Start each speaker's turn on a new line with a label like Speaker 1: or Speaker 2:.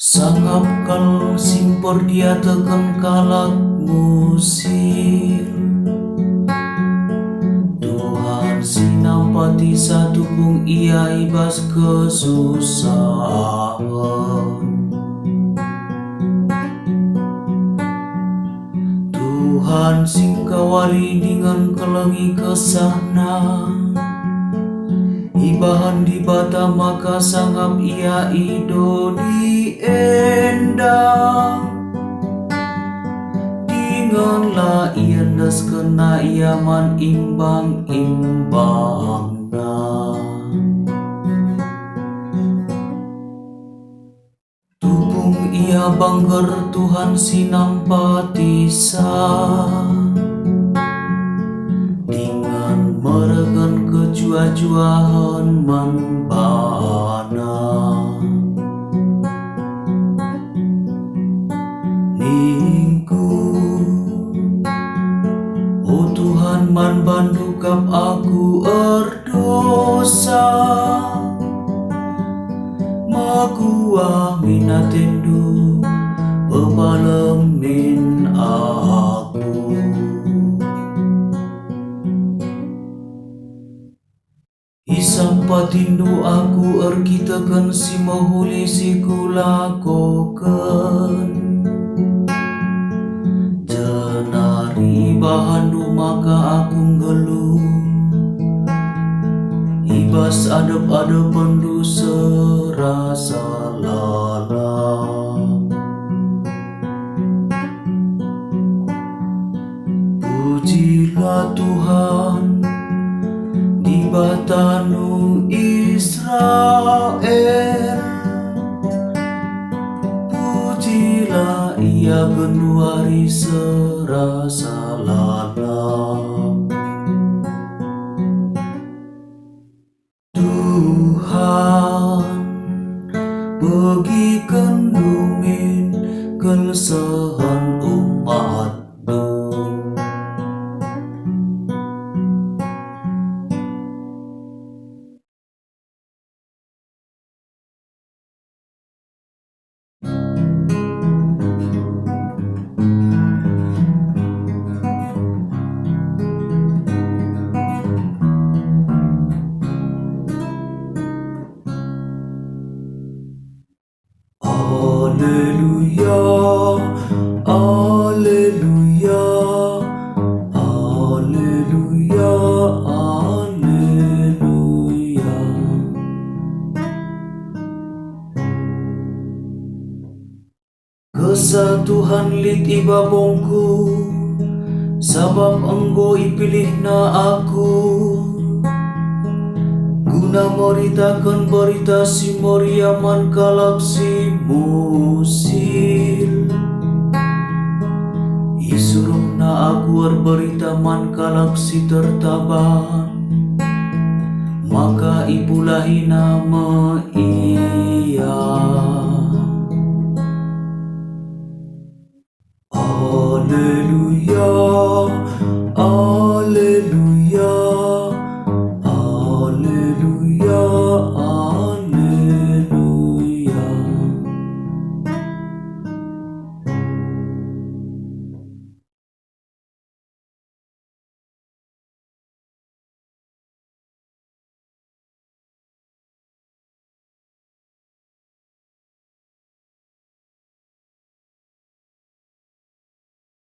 Speaker 1: Sangap kal simpor dia tekan kalak musir. Tuhan sinampati satu pung ia ibas kesusahan. Tuhan sing kawali dengan kelengi kesana. Ibahan di bata maka sangap ia ido di endang. Dinganlah ia das kena iaman imbang-imbangna. Tupung ia bangger Tuhan sinampati dengan meregan kejua-juahan manbana. Ningku, oh Tuhan man bandukap aku erdosa. Magua minatendu pepalemin aku. Isampatindu aku erkitakan si mahuli si kulakokan. Jenari bahandu maka aku ngeluh. Ibas adep-adepan du serasa lalang. Pujilah Tuhan di batanu Israel. Pujilah ia genuari serasa lalang. Tuhan bagi kendumin kelsehan umatmu. Alleluia, alleluia, alleluia, alleluia. Kesatuhan lit ibabongku, sabab engkau ipilih na aku. Guna meritakan berita si moriaman kalak si musil. Isuruh na aku berita man kalak si tertaban. Maka ipulahi nama ia. Alleluia,